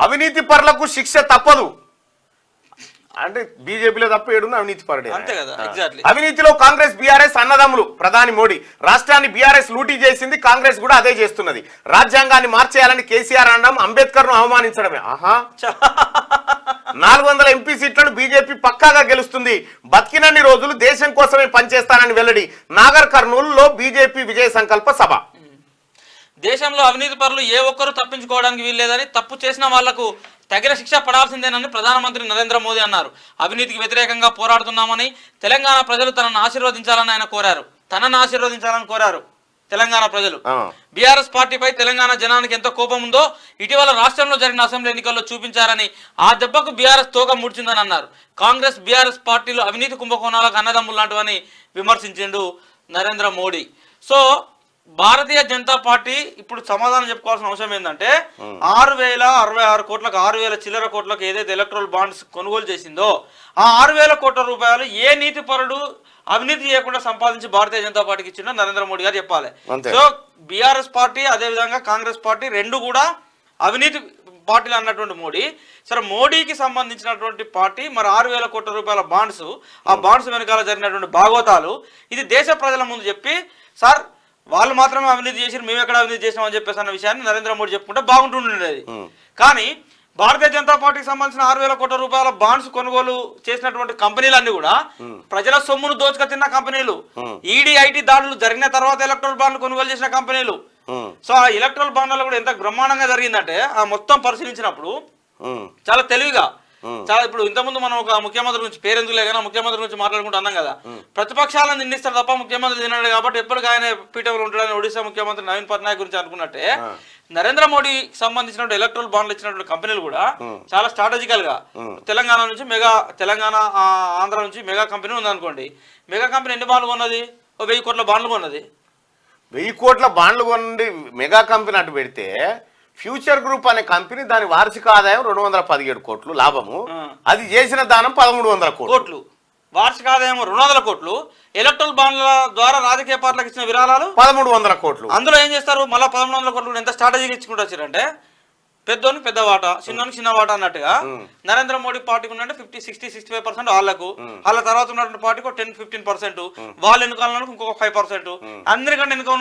అవినీతి పరులకు శిక్ష తప్పదు అంటే బీజేపీలో తప్ప ఏడున్న అవినీతి పరుడే. అంతే కదా, ఎగ్జాక్ట్లీ. అవినీతిలో కాంగ్రెస్ బీఆర్ఎస్ అన్నదమ్ములు. ప్రధాని మోడీ రాష్ట్రాన్ని బీఆర్ఎస్ లూటీ చేసింది, కాంగ్రెస్ కూడా అదే చేస్తున్నది. రాజ్యాంగాన్ని మార్చేయాలని కేసీఆర్ అనడం అంబేద్కర్ ను అవమానించడమే. 400 ఎంపీ సీట్లను బీజేపీ పక్కాగా గెలుస్తుంది. బతికినన్ని రోజులు దేశం కోసమే పనిచేస్తానని వెల్లడి. నాగర్ కర్నూలులో బీజేపీ విజయ సంకల్ప సభ. దేశంలో అవినీతి పరులు ఏ ఒక్కరూ తప్పించుకోవడానికి వీల్లేదని, తప్పు చేసిన వాళ్లకు తగిన శిక్ష పడాల్సిందేనని ప్రధానమంత్రి నరేంద్ర మోదీ అన్నారు. అవినీతికి వ్యతిరేకంగా పోరాడుతున్నామని, తెలంగాణ ప్రజలు తనను ఆశీర్వదించాలని ఆయన కోరారు. తెలంగాణ ప్రజలు బీఆర్ఎస్ పార్టీపై తెలంగాణ జనానికి ఎంత కోపం ఉందో ఇటీవల రాష్ట్రంలో జరిగిన అసెంబ్లీ ఎన్నికల్లో చూపించారని, ఆ దెబ్బకు బీఆర్ఎస్ తోక ముడిచిందని అన్నారు. కాంగ్రెస్ బీఆర్ఎస్ పార్టీలు అవినీతి కుంభకోణాలకు అన్నదమ్ములు లాంటివని విమర్శించిండు నరేంద్ర మోడీ. సో భారతీయ జనతా పార్టీ ఇప్పుడు సమాధానం చెప్పుకోవాల్సిన అవసరం ఏంటంటే 6,066 కోట్లకు 6,000 చిల్లర కోట్లకు ఏదైతే ఎలక్ట్రల్ బాండ్స్ కొనుగోలు చేసిందో ఆ 6,000 కోట్ల రూపాయలు ఏ నీతి పరుడు అవినీతి చేయకుండా సంపాదించి భారతీయ జనతా పార్టీకి ఇచ్చిందో నరేంద్ర మోడీ గారు చెప్పాలి. సో బీఆర్ఎస్ పార్టీ అదేవిధంగా కాంగ్రెస్ పార్టీ రెండు కూడా అవినీతి పార్టీలు అన్నటువంటి మోడీ, సరే మోడీకి సంబంధించినటువంటి పార్టీ మరి 6,000 కోట్ల రూపాయల బాండ్స్, ఆ బాండ్స్ వెనకాల జరిగినటువంటి భాగవతాలు ఇది దేశ ప్రజల ముందు చెప్పి, సార్ వాళ్ళు మాత్రమే అవినీతి చేసి మేము ఎక్కడ అవినీతి చేసినామని చెప్పేసి అన్న విషయాన్ని నరేంద్ర మోడీ చెప్పుకుంటే బాగుంటుండేది. కానీ భారతీయ జనతా పార్టీకి సంబంధించిన 6,000 కోట్ల రూపాయల బాండ్స్ కొనుగోలు చేసినటువంటి కంపెనీలన్నీ కూడా ప్రజల సొమ్మును దోచుక తిన్న కంపెనీలు. ఈడీ ఐటీ దాడులు జరిగిన తర్వాత ఎలక్ట్రల్ బాండ్లు కొనుగోలు చేసిన కంపెనీలు. సో ఆ ఎలక్ట్రల్ బాండ్లలో కూడా ఎంత బ్రహ్మాండంగా జరిగిందంటే ఆ మొత్తం పరిశీలించినప్పుడు చాలా తెలివిగా, చాలా ఇప్పుడు ఇంతకుముందు మనం ఒక ముఖ్యమంత్రి గురించి పేరెందుకులే కానీ ముఖ్యమంత్రి గురించి మాట్లాడుకుంటూ అన్నాం కదా, ప్రతిపక్షాలను నిందిస్తారు తప్ప ముఖ్యమంత్రి తిన్నాడు కాబట్టి ఎప్పటికీ ఆయన పీఠంలో ఉంటాడని ఒడిశా ముఖ్యమంత్రి నవీన్ పట్నాయక్ గురించి అనుకున్నట్టే నరేంద్ర మోడీకి సంబంధించిన ఎలక్ట్రల్ బాండ్లు ఇచ్చినటువంటి కంపెనీలు కూడా చాలా స్ట్రాటజికల్ గా తెలంగాణ నుంచి తెలంగాణ ఆంధ్ర నుంచి మెగా కంపెనీ ఉందనుకోండి, మెగా కంపెనీ ఎన్ని బాండ్లు కొన్నది? 1000 కోట్ల బాండ్లు కొన్నది. 1000 కోట్ల బాండ్లు కొనండి మెగా కంపెనీ అటు పెడితే, ఫ్యూచర్ గ్రూప్ అనే కంపెనీ దాని వార్షిక ఆదాయం 217 కోట్లు లాభము, అది చేసిన దానం 1300 కోట్లు. వార్షిక ఆదాయం 200 కోట్లు. ఎలక్ట్రల్ బాండ్ల ద్వారా రాజకీయ పార్టీలకు ఇచ్చిన విరాళాలు 1300 కోట్లు. అందులో ఏం చేస్తారు? మళ్ళీ 1300 కోట్లు ఎంత స్ట్రాటజీగా ఇచ్చుకుంటూ వచ్చారంటే పెద్దోనికి పెద్ద వాటా, చిన్నోనికి చిన్న వాటా అన్నట్టుగా. నరేంద్ర మోడీ పార్టీకి ఉన్నట్టు 50-60-65% వాళ్ళకు, వాళ్ళ తర్వాత ఉన్నటువంటి పార్టీకి 10-15%, వాళ్ళు ఎన్నుకోవాలని ఇంకొక 5%, అందరికంటే ఎన్నుక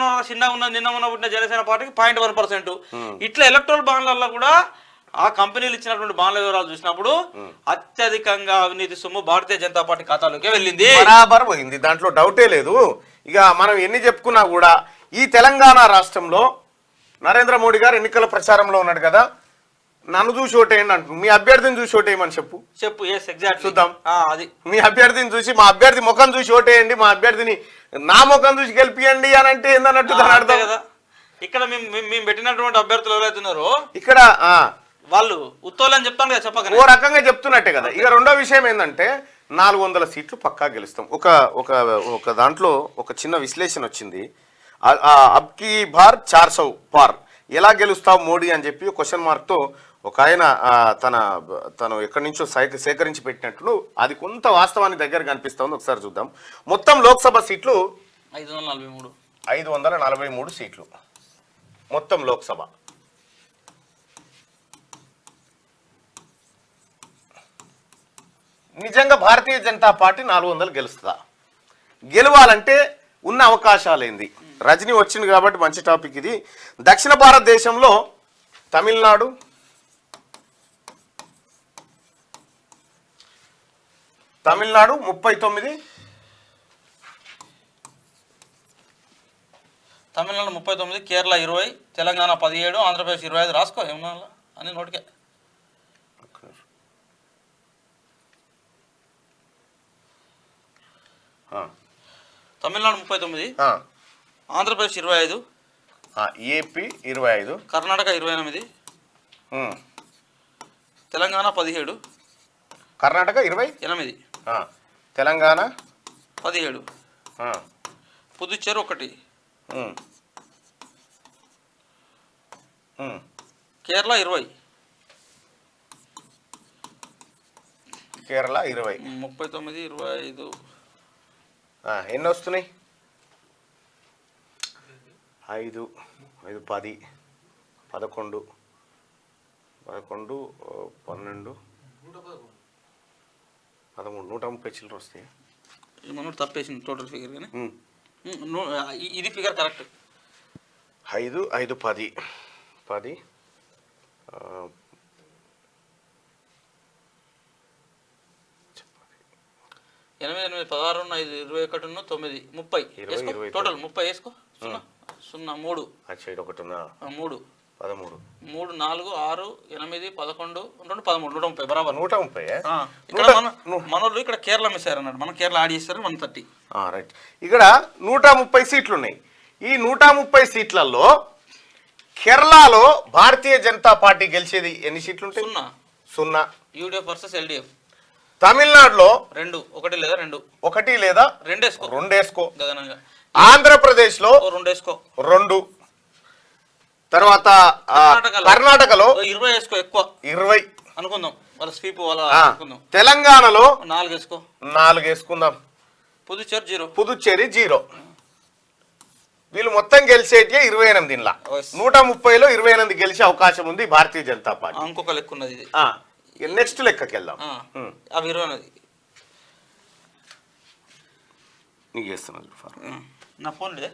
నిన్న ఉన్న జనసేన పార్టీకి 0.1%. ఇట్లా ఎలక్ట్రల్ బాండ్లలో కూడా ఆ కంపెనీలు ఇచ్చినటువంటి బాండ్ల వివరాలు చూసినప్పుడు అత్యధికంగా అవినీతి సొమ్ము భారతీయ జనతా పార్టీ ఖాతాలోకి వెళ్ళింది, బరాబర్ పోయింది, దాంట్లో డౌటే లేదు. ఇక మనం ఎన్ని చెప్పుకున్నా కూడా ఈ తెలంగాణ రాష్ట్రంలో నరేంద్ర మోడీ గారు ఎన్నికల ప్రచారంలో ఉన్నాడు కదా, నన్ను చూసి ఓటేయండి అంటు, మీ అభ్యర్థిని చూసి ఓటేయమని చెప్పు. చూద్దాం. అది మీ అభ్యర్థిని చూసి, మా అభ్యర్థి ముఖం చూసి ఓటేయండి, మా అభ్యర్థిని నా ముఖం చూసి గెలిపియండి అని అంటే ఏందన్నట్టు దాని అర్థం కదా. ఇక్కడ మేము పెట్టినటువంటి అభ్యర్థులు ఎవరైతున్నారో ఇక్కడ వాళ్ళు ఉత్తోలని చెప్తాను కదా, చెప్పక ఓ రకంగా చెప్తున్నట్టే కదా. ఇక రెండో విషయం ఏంటంటే 400 సీట్లు పక్కా గెలుస్తాం. ఒక దాంట్లో ఒక చిన్న విశ్లేషణ వచ్చింది, అబ్కి బార్ 400 పార్, ఎలా గెలుస్తావు మోడీ అని చెప్పి క్వశ్చన్ మార్క్తో ఒక ఆయన తను ఎక్కడి నుంచో సేకరించి పెట్టినట్లు అది కొంత వాస్తవానికి దగ్గర కనిపిస్తా ఉంది. ఒకసారి చూద్దాం. మొత్తం లోక్సభ సీట్లు 543 సీట్లు మొత్తం లోక్సభ. నిజంగా భారతీయ జనతా పార్టీ 400 గెలుస్తుందా? గెలవాలంటే ఉన్న అవకాశాలు ఏంది? రజనీ వచ్చింది కాబట్టి మంచి టాపిక్ ఇది. దక్షిణ భారతదేశంలో తమిళనాడు, తమిళనాడు 39, తమిళనాడు 39, కేరళ 20, తెలంగాణ 17, ఆంధ్రప్రదేశ్ 25. రాసుకో ఏమన్నా అని నోటికే. తమిళనాడు 39, ఆంధ్రప్రదేశ్ 25, ఏపీ 25, కర్ణాటక 28, తెలంగాణ 17, కర్ణాటక 28, తెలంగాణ 17, పుదుచ్చేరి 1, కేరళ 20, కేరళ 20, 39, 25. ఎన్ని వస్తున్నాయి? 5, 10, 11, 11, 12, 13, 130 చిల్లర వస్తాయి. మనోడు తప్పేసింది టోటల్ ఫిగర్ కానీ ఇది ఫిగర్ కరెక్ట్. 5, 5, 10, 10, 8, 8, 16, 5, 21, 9, 30 టోటల్ 30 వేసుకో. 0, 0, 3 అచ్చా ఇది ఒకటి ఉందా? 3, 13, 3, 4, 6, 8, 11, 2, 13, 130 బరాబర్. 130. ఇక్కడ మనోళ్ళు ఇక్కడ కేరళ మిస్ అయ్యారు అన్నాడు, మనం కేరళ యాడ్ చేస్తారు 130. రైట్. ఇక్కడ 130 సీట్లు ఉన్నాయి. ఈ 130 సీట్లలో కేరళలో భారతీయ జనతా పార్టీ గెలిచేది ఎన్ని సీట్లు ఉంటాయి? 0. UDF versus LDF. తమిళనాడులో 2, 1 లేదా 2, 1 లేదా 2 వేసుకో. 2 వేసుకో. గగనంగా. ఆంధ్రప్రదేశ్ లో 2 వేసుకో. 2. తర్వాత కర్ణాటకలో 20 వేసుకో. ఎక్కువ 20 అనుకుందాం, వాళ్ళ స్వీప్ వాళ్ళ అనుకుందాం. తెలంగాణలో 4 వేసుకో. 4 వేసుకుందాం. పుదుచ్చేరి 0. వీళ్ళు మొత్తం గెలిచేటి 28 ఇండ్ల 130లో 28 గెలిచే అవకాశం ఉంది భారతీయ జనతా పార్టీ. ఇంకొక లెక్క ఉన్నది ఇది. నెక్స్ట్ లెక్కకి వెళ్దాం. అవి 20 నీకు చేస్తున్నా నా ఫోన్ లే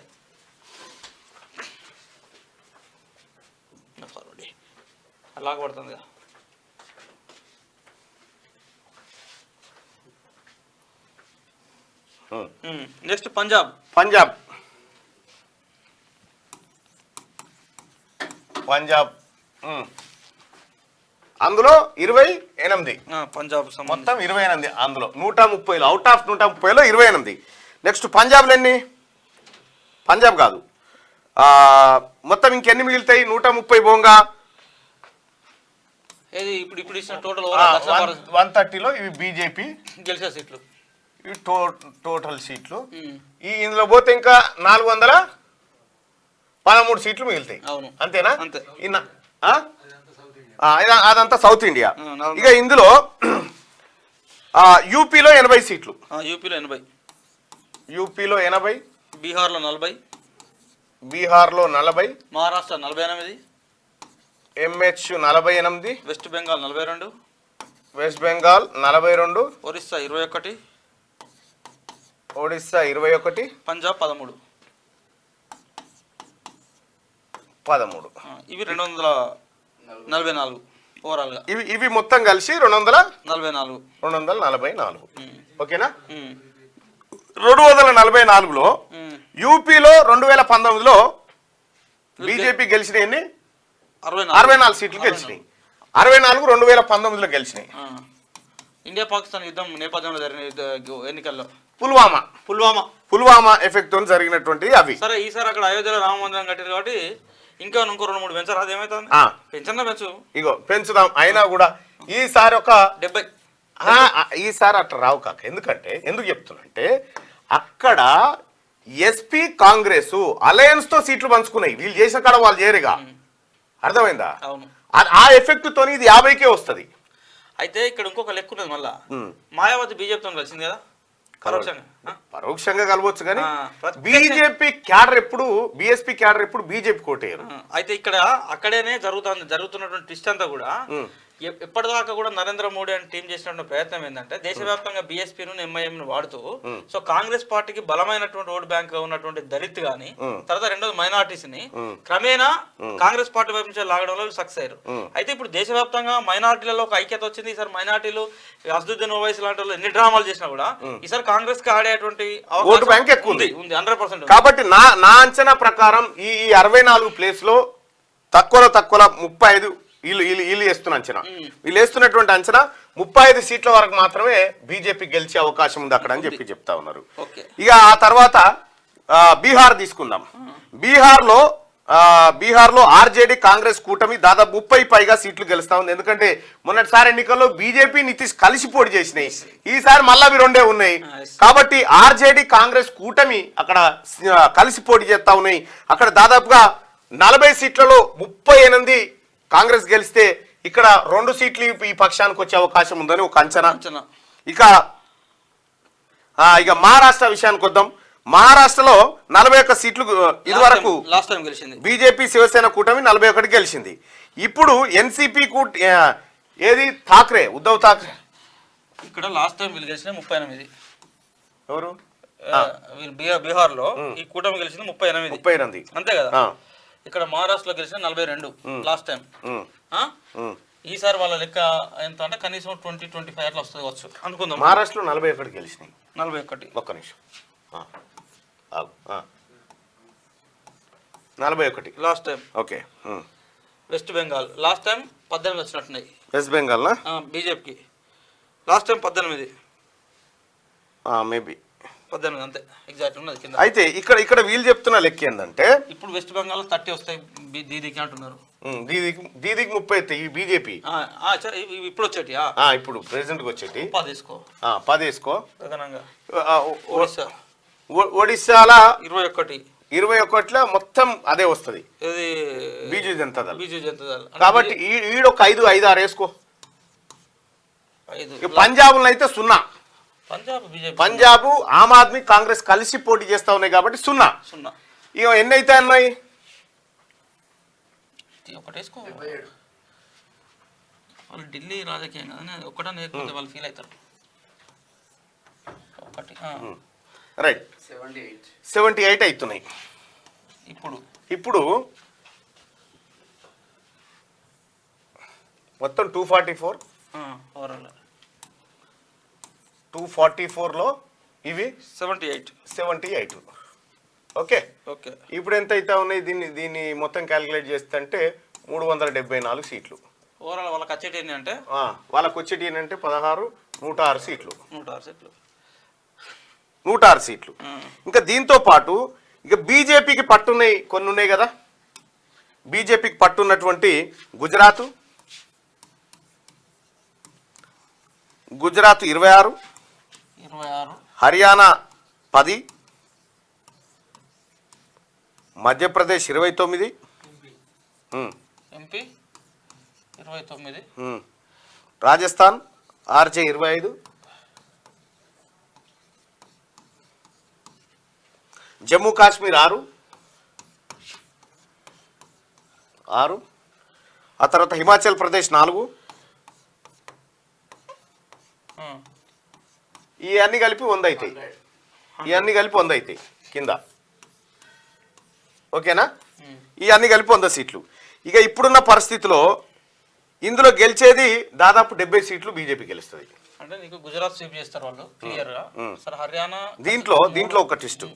నా ఫార్వర్డ్ అలాగ పడుతుంది కదా. నెక్స్ట్ పంజాబ్. అందులో 28. పంజాబ్ మొత్తం 28 అందులో 130లో అవుట్ ఆఫ్ 130లో 28. నెక్స్ట్ పంజాబ్లో ఎన్ని? పంజాబ్ కాదు, మొత్తం ఇంకెన్ని మిగులుతాయి? 130 బోంగా ఏది ఇప్పుడు ఇచ్చిన టోటల్ 130లో ఇవి బీజేపీ గెలిచే సీట్లు, ఇవి టోటల్ సీట్లు. ఇందులో పోతే ఇంకా 413 సీట్లు మిగులుతాయి. అవును, అంతేనా? అంతే. అదంతా సౌత్ ఇండియా. ఇక ఇందులో యూపీలో 80 సీట్లు. యూపీలో 80, బీహార్లో 40, మహారాష్ట్ర 48, ఎంహెచ్ 48, వెస్ట్ బెంగాల్ 42, 42, ఒరిస్సా 21, ఒడిస్సా 21, పంజాబ్ 13. ఇవి 244 ఓవరాల్ గా. ఇవి మొత్తం కలిసి 244. ఓకేనా? 244లో యూపీలో 2019లో బీజేపీ గెలిచిన ఎన్ని? 64 సీట్లు గెలిచినాయి. 64 2019లో గెలిచినాయి. ఇండియా పాకిస్తాన్ యుద్ధం నేపథ్యంలో జరిగిన ఎన్నికల్లో పుల్వామా ఎఫెక్ట్ తో జరిగినటువంటి అవి. సరే, ఈసారి అక్కడ అయోధ్యలో రామ మందిరం కట్టారు కాబట్టి ఇంకో 2-3 పెంచారు. అది ఏమైతుంది? పెంచన్నా పెంచు. ఇగో పెంచుదాం. అయినా కూడా ఈసారి ఒక 70. ఈసారి అట్లా రావు కాక. ఎందుకు చెప్తున్నా అక్కడ ఎస్పీ కాంగ్రెస్ అలయన్స్ తో సీట్లు పంచుకున్నాయి. వీళ్ళు చేసిన కాడ వాళ్ళు చేరుగా. అర్థమైందా? ఆ ఎఫెక్ట్ తోని ఇది 50కే వస్తుంది. అయితే ఇక్కడ ఇంకొక లెక్క ఉన్నది. మళ్ళా మాయావతి బీజేపీతో కలిసింది కదా, పరోక్షంగా కలవచ్చు. కానీ బీజేపీ క్యాడర్ ఎప్పుడు, బీఎస్పీ క్యాడర్ ఎప్పుడు బీజేపీ కోటేరు. అయితే ఇక్కడ అక్కడేనే జరుగుతున్నటువంటి ట్విస్ట్ అంతా కూడా ఎప్పటిదాకా కూడా నరేంద్ర మోడీ అని టీం చేసినటువంటి ప్రయత్నం ఏంటంటే దేశవ్యాప్తంగా బీఎస్పీను ఎంఐఎంను వాడుతూ సో కాంగ్రెస్ పార్టీకి బలమైనటువంటి ఓటు బ్యాంక్ ఉన్నటువంటి దళిత్ గాని, తర్వాత రెండోది మైనార్టీస్ ని క్రమేణా కాంగ్రెస్ పార్టీ వైపు నుంచి లాగడంలో సక్సెస్ అయ్యారు. అయితే ఇప్పుడు దేశవ్యాప్తంగా మైనార్టీలలో ఒక ఐక్యత వచ్చింది. ఈసారి మైనార్టీలు అసదుద్దీన్ ఓవైసీ లాంటి వాళ్ళు ఎన్ని డ్రామాలు చేసినా కూడా ఈసారి కాంగ్రెస్ కి ఆడేటువంటి ఓటు బ్యాంక్ ఎక్కువ ఉంది 100%. కాబట్టి నా అంచనా ప్రకారం ఈ 64 ప్లేస్ లో తక్కువలో 35 వీళ్ళు వేస్తున్న అంచనా, వీళ్ళు వేస్తున్నటువంటి అంచనా 35 సీట్ల వరకు మాత్రమే బీజేపీ గెలిచే అవకాశం ఉంది అక్కడ అని చెప్తా ఉన్నారు. ఇక ఆ తర్వాత బీహార్ తీసుకుందాం. బీహార్లో ఆర్జేడీ కాంగ్రెస్ కూటమి దాదాపు 30 పైగా సీట్లు గెలుస్తా ఉంది. ఎందుకంటే మొన్నటిసారి ఎన్నికల్లో బీజేపీ నితీష్ కలిసి పోటీ చేసినాయి. ఈసారి మళ్ళా అవి 2 ఉన్నాయి. కాబట్టి ఆర్జేడీ కాంగ్రెస్ కూటమి అక్కడ కలిసి పోటీ చేస్తా ఉన్నాయి. అక్కడ దాదాపుగా 40 సీట్లలో 38 కాంగ్రెస్ గెలిస్తే ఇక్కడ 2 సీట్లు ఈ పక్షానికి వచ్చే అవకాశం ఉందని ఒక అంచనా. ఇక మహారాష్ట్ర విషయానికి వద్దాం. మహారాష్ట్రలో 41 సీట్లు ఇది వరకు లాస్ట్ టైం గెలిచింది. బీజేపీ శివసేన కూటమి 41 గెలిచింది. ఇప్పుడు ఎన్సీపీ ఏది ఠాక్రే, ఉద్ధవ్ ఠాక్రే ఇక్కడ లాస్ట్ టైం వీళ్ళు గెలిచిన 38. ఎవరు బీహార్ లో ఈ కూటమి గెలిచింది 38 అంతే కదా. ఇక్కడ మహారాష్ట్రలో గెలిచిన 42 లాస్ట్ టైం. ఈసారి వాళ్ళ లెక్క ఎంత అంటే కనీసం 20-25 అట్లా వస్తుంది వచ్చు అనుకుందాం. మహారాష్ట్రలో 41 గెలిచినాయి. 41 ఒక్క నిమిషం 41 last time. Okay. West Bengal last time 18 వచ్చినట్టున్నాయి. వెస్ట్ బెంగాల్ బీజేపీకి లాస్ట్ టైం 18 మేబీ 18 అంతే ఎగ్జాక్ట్ ఉన్నది కింద. అయితే ఇక్కడ వీళ్ళు చెప్తున్న లెక్క ఏంటంటే ఇప్పుడు వెస్ట్ బెంగాల్ 30 వస్తాయి దీదీకి అంటున్నారు. దీదీకి 30 అవుతాయి ఈ బీజేపీ. ఇప్పుడు వచ్చేటి ఇప్పుడు ప్రెసిడెంట్ కి వచ్చేటి 10 వేసుకో 10 వేసుకో. ప్రధానంగా ఒడిశాల 21 మొత్తం అదే వస్తుంది బీజూ జనతా దళ్. కాబట్టి ఈడొక 5-6 వేసుకో. పంజాబ్ అయితే 0. పంజాబ్ ఆమ్ ఆద్మీ కాంగ్రెస్ కలిసి పోటీ చేస్తా ఉన్నాయి కాబట్టి 0. ఇక ఎన్ని అయితే అన్నాయి? వాళ్ళు ఢిల్లీ రాజకీయం కదా, ఒకటే నేర్చుకుంటే వాళ్ళు ఫీల్ అవుతారు. రైట్ 78 అవుతున్నాయి. ఇప్పుడు మొత్తం 244లో ఇవి 78. ఓకే. ఇప్పుడు ఎంత అయితే ఉన్నాయి దీన్ని మొత్తం క్యాలిక్యులేట్ చేస్తే 374 సీట్లు. ఓవరాల్ వాళ్ళకి వచ్చేటి అంటే వాళ్ళకి వచ్చేటి ఏంటంటే 106 సీట్లు. 106 సీట్లు. ఇంకా దీంతో పాటు ఇక బీజేపీకి పట్టున్నాయి కొన్ని ఉన్నాయి కదా. బీజేపీకి పట్టున్నటువంటి గుజరాత్ 26, హర్యానా 10, మధ్యప్రదేశ్ 29, ఎంపీ 29, రాజస్థాన్ ఆర్జే 25, జమ్మూ కాశ్మీర్ 6, ఆ తర్వాత హిమాచల్ ప్రదేశ్ 4, ఇవన్నీ కలిపి 100 అవుతాయి. ఇవన్నీ కలిపి 100 అవుతాయి కింద. ఓకేనా? ఇవన్నీ కలిపి 100 సీట్లు. ఇక ఇప్పుడున్న పరిస్థితిలో ఇందులో గెలిచేది దాదాపు 70 సీట్లు బీజేపీ గెలుస్తుంది. అంటే నీకు గుజరాత్ స్వీప్ చేస్తారు వాళ్ళు క్లియర్ గా. సరే హర్యానా దీంట్లో ఒక ట్విస్ట్.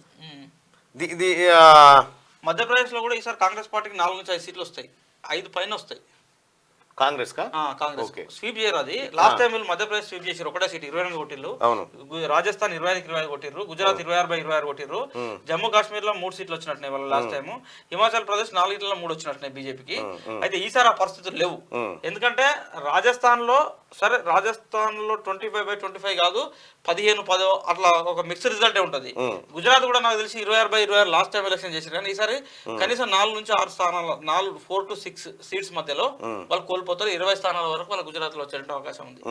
మధ్యప్రదేశ్ లో కూడా ఈసారి కాంగ్రెస్ పార్టీకి 4-5 సీట్లు వస్తాయి. 5 పైన వస్తాయి కాంగ్రెస్ స్వీప్ చేయరు. అది లాస్ట్ టైం వీళ్ళు మధ్యప్రదేశ్ స్వీప్ చేసారు. ఒకటే సీట్ 22 కొట్టిర్రు. రాజస్థాన్ 25 కొట్టిర్రు. గుజరాత్ 26/26 కొట్టిర్రు. జమ్మూ కాశ్మీర్ లో 3 సీట్లు వచ్చినట్టున్నాయి వాళ్ళ లాస్ట్ టైం. హిమాచల్ ప్రదేశ్ 4 3 వచ్చినట్టున్నాయి బీజేపీకి. అయితే ఈసారి ఆ పరిస్థితులు లేవు. ఎందుకంటే రాజస్థాన్ లో 25/25 కాదు 15-10 అట్లా ఒక మిక్స్డ్ రిజల్ట్ ఉంటది. గుజరాత్ కూడా నాకు తెలిసి 26/26 లాస్ట్ టైం ఎలక్షన్ చేశారు. కానీ ఈసారి కనీసం 4-6 స్థానాలు 4 to 6 సీట్స్ మధ్యలో వాళ్ళు కోల్పోతారు. 20 స్థానాల వరకు వాళ్ళ గుజరాత్ లో వచ్చే అవకాశం ఉంది.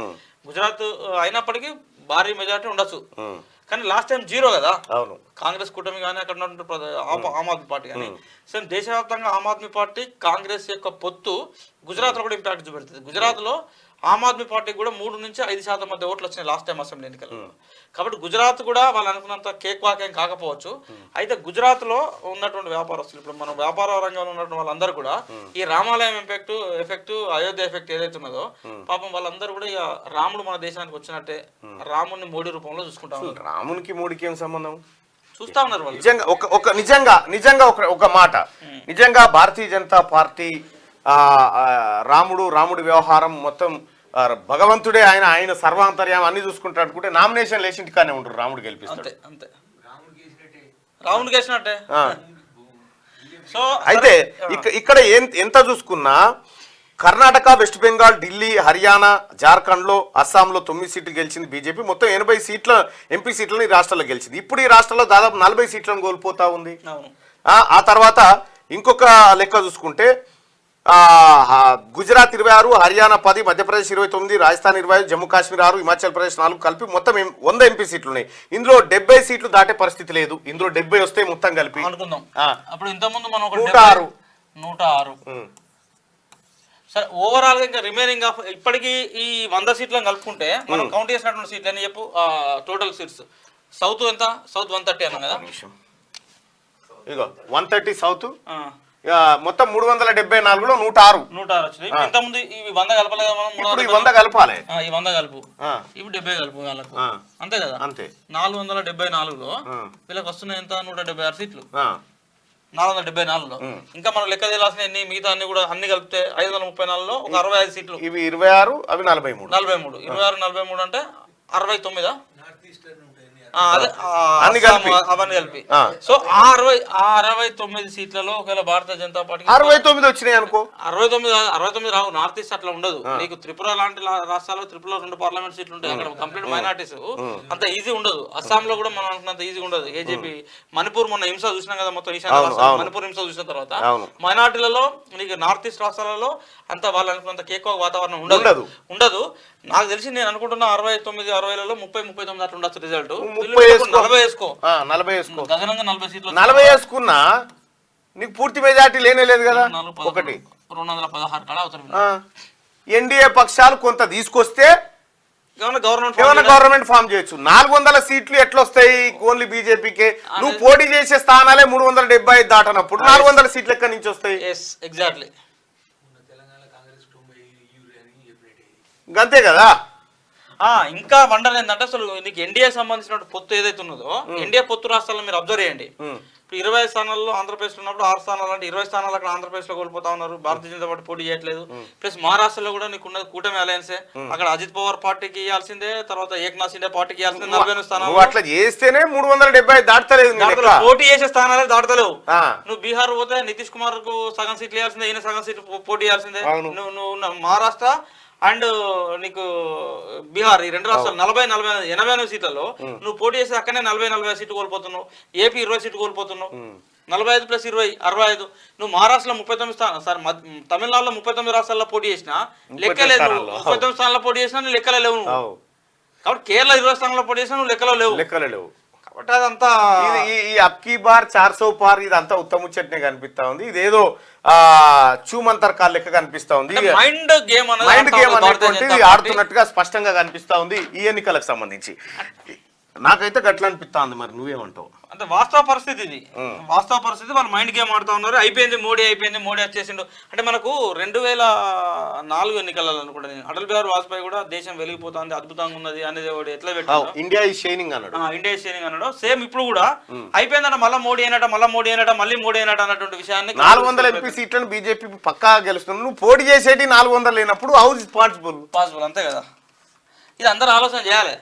గుజరాత్ అయినప్పటికీ భారీ మెజారిటీ ఉండొచ్చు. కానీ లాస్ట్ టైం 0 కదా కాంగ్రెస్ కూటమి కానీ అక్కడ ఆమ్ ఆద్మీ పార్టీ కానీ. సేమ్ దేశవ్యాప్తంగా ఆమ్ ఆద్మీ పార్టీ కాంగ్రెస్ యొక్క పొత్తు గుజరాత్ లో కూడా ఇంపాక్ట్ చూపెడుతుంది. గుజరాత్ లో ఆమ్ ఆద్మీ పార్టీకి కూడా 3-5% మధ్య ఓట్లు వచ్చినాయి లాస్ట్ టైం అసెంబ్లీ ఎన్నికల్లో. కాబట్టి గుజరాత్ కూడా వాళ్ళు అనుకున్నంత కేక్ వాక్ ఏం కాకపోవచ్చు. అయితే గుజరాత్ లో ఉన్నటువంటి వ్యాపారస్తులు, ఇప్పుడు మన వ్యాపార రంగంలో ఉన్నటువంటి వాళ్ళందరూ కూడా ఈ రామాలయం ఎఫెక్ట్ అయోధ్య ఎఫెక్ట్ ఏదైతే ఉన్నదో పాపం వాళ్ళందరూ కూడా ఇక రాముడు మన దేశానికి వచ్చినట్టే రాముడిని మోడీ రూపంలో చూసుకుంటా ఉన్నారు. రామునికి మోడీకి ఏం సంబంధం చూస్తా ఉన్నారు వాళ్ళు. నిజంగా ఒక మాట, నిజంగా భారతీయ జనతా పార్టీ రాముడి వ్యవహారం మొత్తం భగవంతుడే ఆయన సర్వాంతర్యం అన్ని చూసుకుంటాడు అనుకుంటే నామినేషన్ లేచింటి కానీ ఉంటారు. రాముడు గెలిపిస్తాడు అంతే. రాముడు గెలిచినట్టే. సో అయితే ఇక్కడ ఎంత చూసుకున్నా కర్ణాటక, వెస్ట్ బెంగాల్, ఢిల్లీ, హర్యానా, జార్ఖండ్ లో, అస్సాంలో 9 సీట్లు గెలిచింది బీజేపీ. మొత్తం 80 సీట్ల ఎంపీ సీట్లను ఈ రాష్ట్రాల్లో గెలిచింది. ఇప్పుడు ఈ రాష్ట్రంలో దాదాపు 40 సీట్లను కోల్పోతా ఉంది. ఆ తర్వాత ఇంకొక లెక్క చూసుకుంటే గుజరాత్ 26, హర్యానా 10, మధ్యప్రదేశ్ 29, రాజస్థాన్ 20, జమ్మూ కాశ్మీర్ 6, హిమాచల్ ప్రదేశ్ 4 కలిపి మొత్తం 100 ఎంపీ సీట్లు ఉన్నాయి. ఇందులో 70 సీట్లు దాటే పరిస్థితి లేదు. ఇందులో 70 వస్తే మొత్తం కలిపి అనుకుందాం. ఆ. అప్పుడు ఇంతకుముందు మనం ఒక 106. 106. సరే ఓవరాల్ గా ఇంకా రిమైనింగ్ ఆఫ్ ఇప్పటికీ ఈ 100 సీట్లను కలుపుకుంటే మనం కౌంట్ చేసినటువంటి సీట్లు అని చెప్పు. టోటల్ సీట్స్ సౌత్ ఎంత? సౌత్ 130 అన్నాం కదా. ఇగో 130 సౌత్, మొత్తం 374లో 106 వచ్చింది. ఇంతకుముందు ఇవి 100 కలపలేదు కదా మనం. ఇప్పుడు ఈ 100 కలపాలి. ఈ 100 కలుపు, ఇవి 70 కలుపు వాళ్ళకు, అంతే కదా. అంతే. 474లో వీళ్ళకి వస్తున్నాయి ఎంత? 176 సీట్లు 474లో. ఇంకా మనం లెక్క తేలాల్సిన ఎన్ని మిగతా అన్ని కూడా అన్ని కలిపితే 534లో ఒక 65 సీట్లు. ఇవి 26, అవి 43. 26, 43 అంటే 69. అన్ని కలిపి అవన్నీ కలిపి. సో ఆ 69 సీట్లలో ఒకవేళ భారతీయ జనతా పార్టీ 69 వచ్చినాయి అనుకో. 69 రావు. నార్త్ ఈస్ట్ అట్లా ఉండదు. నీకు త్రిపుర లాంటి రాష్ట్రాల్లో త్రిపురలో 2 పార్లమెంట్ సీట్లు ఉంటాయి. అక్కడ కంప్లీట్ మైనార్టీస్, అంత ఈజీ ఉండదు. అస్సాంలో కూడా మనం అనుకున్నంత ఈజీ ఉండదు. ఏజేపీ మణిపూర్ మొన్న హింస చూసినాం కదా, మొత్తం ఈశాన్య రాష్ట్రాలు మణిపూర్ హింస చూసిన తర్వాత మైనార్టీలలో నీకు నార్త్ ఈస్ట్ రాష్ట్రాలలో అంత వాళ్ళు అనుకున్నంత కేక్ వాతావరణం ఉండదు. నాకు తెలిసి నేను అనుకుంటున్నా 69, 60లలో 30, 39 అట్లా ఉండొచ్చు రిజల్ట్. 40 వేసుకో. 40 వేసుకో. గగనంగా 40 సీట్లు. 40 వేసుకున్నా నీకు పూర్తి మెజార్టీ లేనే లేదు కదా. ఒకటి 216 కాడ అవుతారు. ఎన్డీఏ పక్షాలు కొంత తీసుకొస్తే ఏమైనా గవర్నమెంట్ ఫామ్ చేయొచ్చు. 400 సీట్లు ఎట్లా వస్తాయి ఓన్లీ బీజేపీకే? నువ్వు పోటీ చేసే స్థానాలే 375 దాటనప్పుడు 400 సీట్లు ఎక్కడి నుంచి వస్తాయి? ఎగ్జాక్ట్లీ అంతే కదా. ఇంకా వండర్ ఏంటంటే అసలు నీకు ఎన్డీఏ సంబంధించిన పొత్తు ఏదైతే ఉన్నదో, ఎన్డీఏ పొత్తు రాష్ట్రాల్లో మీరు అబ్జర్వ్ చేయండి. ఇప్పుడు 20 స్థానాల్లో ఆంధ్రప్రదేశ్ ఉన్నప్పుడు 6 స్థానాలు అంటే 20 స్థానాలు అక్కడ ఆంధ్రప్రదేశ్ లో కోల్పోతా ఉన్నారు. భారతీయ జనతా పార్టీ పోటీ చేయట్లేదు. ప్లస్ మహారాష్ట్రలో కూడా నీకు ఉన్నది కూటమి అలయన్సే. అక్కడ అజిత్ పవార్ పార్టీకి ఇవ్వాల్సిందే, తర్వాత ఏక్నాథ్ షిండే పార్టీకి ఇవ్వాల్సిందే 48 స్థానాలు. అట్లా చేస్తేనే 375 దాటలేదు. పోటీ చేసే స్థానాలే దాటలేవు. నువ్వు బీహార్ పోతే నితీష్ కుమార్ కు సగం సీట్లు ఇవ్వాల్సిందే, ఈయన సగం సీట్లు పోటీ చేయాల్సిందే. నువ్వు మహారాష్ట్ర అండ్ నీకు బీహార్, ఈ 2 రాష్ట్రాలు 80 సీట్లలో నువ్వు పోటీ చేసి అక్కడనే 40 సీట్లు కోల్పోతున్నావు. ఏపీ 20 సీట్లు కోల్పోతున్నావు. 45 + 20 65. నువ్వు మహారాష్ట్రలో 39 స్థానాలు, సార్ తమిళనాడులో 39 రాష్ట్రాల్లో పోటీ చేసినా లెక్కలేదు. 39 స్థానాల్లో పోటీ చేసినా నువ్వు లెక్కలే లేవు. కాబట్టి కేరళ 20 స్థానాల్లో పోటీ చేసినా నువ్వు లెక్కలో లేవు. కాబట్టి అదంతా ఈ అబ్కీ బార్ 400 పార్ ఇదంతా ఉత్తముచ్చట్నే కనిపిస్తా ఉంది. ఇదేదో చూమంతర్ కాల్ లెక్క కనిపిస్తా ఉంది. మైండ్ గేమ్ అనేటువంటిది ఆడుతున్నట్టుగా స్పష్టంగా కనిపిస్తా ఉంది ఈ ఎన్నికలకు సంబంధించి. నాకైతే గట్లా అనిపిస్తా ఉంది. మరి నువ్వేమంటావు? అంటే వాస్తవ పరిస్థితి ఇది. వాస్తవ పరిస్థితి. వాళ్ళు మైండ్ గేమ్ ఆడుతా ఉన్నారు. అయిపోయింది మోడీ వచ్చేసిండు అంటే. మనకు 2004 ఎన్నికలలో అనుకుంటా నేను అటల్ బిహారీ వాజ్పేయి కూడా దేశం వెలిగిపోతుంది, అద్భుతంగా ఉన్నది అనేది ఎట్లా పెట్టాడు, ఇండియా ఈజ్ షైనింగ్ అన్నాడు. సేమ్ ఇప్పుడు కూడా అయిపోయిందంట, మళ్ళీ మోడీ అయినట మళ్ళీ మోడీ అయినట అన్నటువంటి విషయాన్ని. 400 ఎంపీ సీట్లను బీజేపీ పక్కా గెలుస్తుంది. నువ్వు పోటీ చేసేటి 400 లేనప్పుడు హౌ ఇస్ పాసిబుల్? అంతే కదా. ఇది అందరూ ఆలోచన చేయాలి.